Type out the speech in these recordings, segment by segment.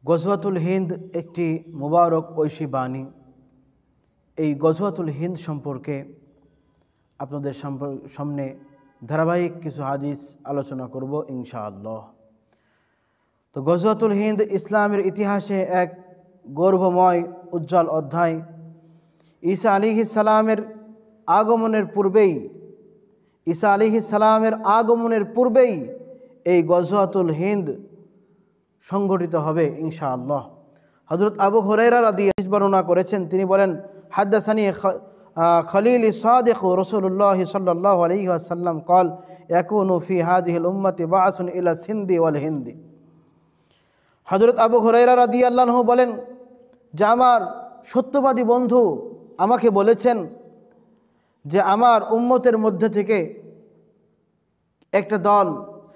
গজওয়াতুল হিন্দ একটি মুবারক ঐশী বাণী। এই গজওয়াতুল হিন্দ সম্পর্কে আপনাদের সামনে ধারাবাহিক কিছু হাদিস আলোচনা করব ইনশাআল্লাহ। তো গজওয়াতুল হিন্দ ইসলামের ইতিহাসে এক গৌরবময় উজ্জ্বল অধ্যায়। ঈসা আলাইহিস সালামের আগমনের পূর্বেই এই গজওয়াতুল হিন্দ সংগঠিত হবে ইনশাআল্লাহ। হযরত আবু হুরায়রা রাদিয়াল্লাহু আনহু বর্ণনা করেছেন, তিনি বলেন, হাদাসানি খলিল সাদিক রাসূলুল্লাহ সাল্লাল্লাহু আলাইহি ওয়াসাল্লাম قال ইয়াকুনু ফি হাযিহিল উম্মতি বা'সুন ইলা সিন্দি ওয়াল হিন্দি। হযরত আবু হুরায়রা রাদিয়াল্লাহু আনহু বলেন যে আমার সত্যবাদী বন্ধু আমাকে বলেছেন যে আমার উম্মতের মধ্যে থেকে একটা দল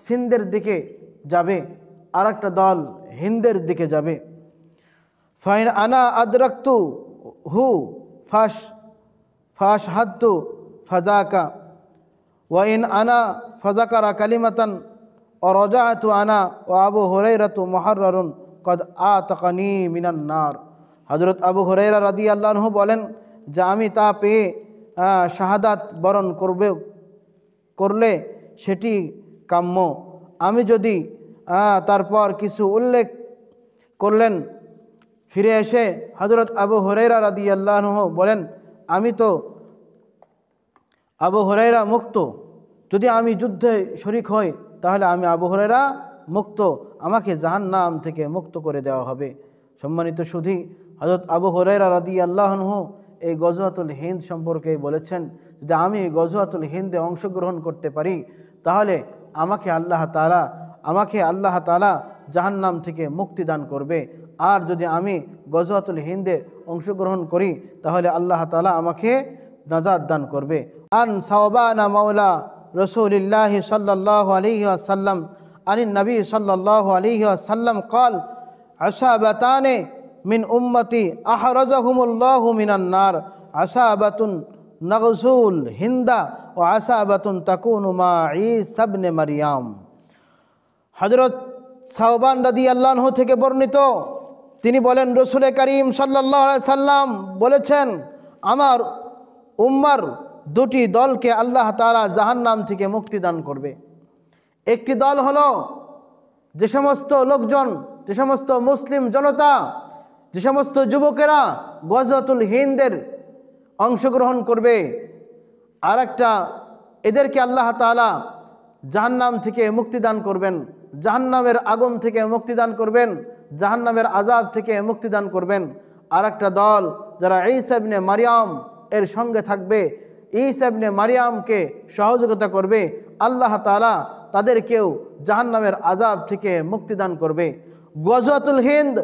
সিন্ধের দিকে যাবে আর একটা দল হিন্দের দিকে যাবে। ফাইন আনা আদরাকতু হু ফাশহাদতু ফাযাকা ওয়া ইন আনা ফাযাকারা কালিমাতান ওয়ারাজাতু আনা ওয়া আবু হুরায়রাতু মুহাররারুন কদ আতাকানি মিনান নার। হযরত আবু হুরায়রা রাদিয়াল্লাহু আনহু বলেন যে আমি তা পেয়ে শাহাদাত বরণ করলে সেটি কাম্য। আমি যদি তারপর কিছু উল্লেখ করলেন, ফিরে এসে হযরত আবু হুরায়রা রাদিয়াল্লাহু আনহু বলেন, আমি তো আবু হুরায়রা মুক্ত। যদি আমি যুদ্ধে শরীক হই তাহলে আমি আবু হুরায়রা মুক্ত, আমাকে জাহান্নাম থেকে মুক্ত করে দেওয়া হবে। সম্মানিত সুধী, হযরত আবু হুরায়রা রাদিয়াল্লাহু আনহু এই গজওয়াতুল হিন্দ সম্পর্কে বলেছেন যে আমি গজওয়াতুল হিন্দে অংশগ্রহণ করতে পারি তাহলে আমাকে আল্লাহ তাআলা জাহান্নাম থেকে মুক্তি দান করবে। আর যদি আমি গজওয়াতুল হিন্দে অংশগ্রহণ করি তাহলে আল্লাহ তাআলা আমাকে নাজাত দান করবে। আন সাওবানা মাওলা রাসূলিল্লাহ সাল্লাল্লাহু আলাইহি ওয়াসাল্লাম আনিন নবী সাল্লাল্লাহু আলাইহি ওয়াসাল্লাম قال আসাবাতানে মিন উম্মতি আহরাজাহুমুল্লাহু মিনান নার, আসাবাতুন নাগজুল হিন্দা ও আসাবাতুন তাকুনু মা ঈসা ইবনে মারইয়াম। হযরত সাওবান রাদিয়াল্লাহু আনহু থেকে বর্ণিত, তিনি বলেন রাসূল করিম সাল্লাল্লাহু আলাইহি সাল্লাম বলেছেন, আমার উম্মার দুটি দলকে আল্লাহ তাআলা জাহান্নাম থেকে মুক্তি দান করবে। একটি দল হলো যে সমস্ত লোকজন, যে সমস্ত মুসলিম জনতা, যে সমস্ত যুবকেরা গজওয়াতুল হিন্দের অংশগ্রহণ করবে, আর একটা এদেরকে আল্লাহ তাআলা জাহান্নাম থেকে মুক্তি দান করবেন, জাহান্নামের আগুন থেকে মুক্তি দান করবেন, জাহান্নামের আযাব থেকে মুক্তি দান করবেন। আর একটা দল যারা ঈসা ইবনে মারইয়াম এর সঙ্গে থাকবে, ঈসা ইবনে মারইয়ামকে সহযোগিতা করবে, আল্লাহ তাআলা তাদেরকেও জাহান্নামের আযাব থেকে মুক্তি দান করবে। গজওয়াতুল হিন্দ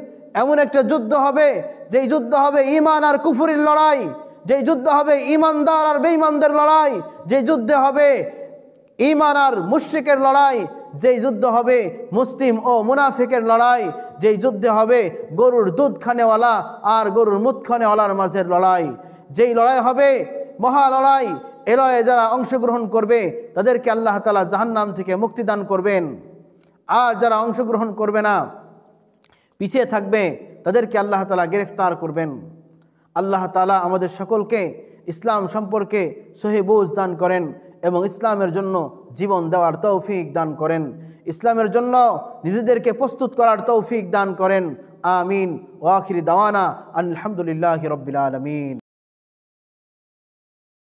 এমন একটা যুদ্ধ হবে যেই যুদ্ধ হবে ঈমান আর কুফরের লড়াই, যেই যুদ্ধ হবে ঈমানদার আর বেঈমানদের লড়াই, যেই যুদ্ধে হবে ঈমান আর মুশরিকের লড়াই, যেই যুদ্ধ হবে মুসলিম ও মুনাফিকের লড়াই, যেই যুদ্ধে হবে গরুর দুধ খানেওয়ালা আর গরুর মুত খানেওয়ালার মাঝের লড়াই, যেই লড়াই হবে মহা লড়াই। এ লড়াইয়ে যারা অংশগ্রহণ করবে তাদেরকে আল্লাহ তাআলা জাহান্নাম থেকে মুক্তি দান করবেন। আর যারা অংশগ্রহণ করবে না, পিছিয়ে থাকবে, তাদেরকে আল্লাহ তাআলা গ্রেফতার করবেন। আল্লাহ তাআলা আমাদের সকলকে ইসলাম সম্পর্কে সহিহ বুঝ দান করেন এবং ইসলামের জন্য জীবন দেওয়ার তৌফিক দান করেন, ইসলামের জন্য নিজেদেরকে প্রস্তুত করার তৌফিক দান করেন। আমিন। ওয়া আখিরি দাওয়ানা আলহামদুলিল্লাহি রাব্বিল আলামিন।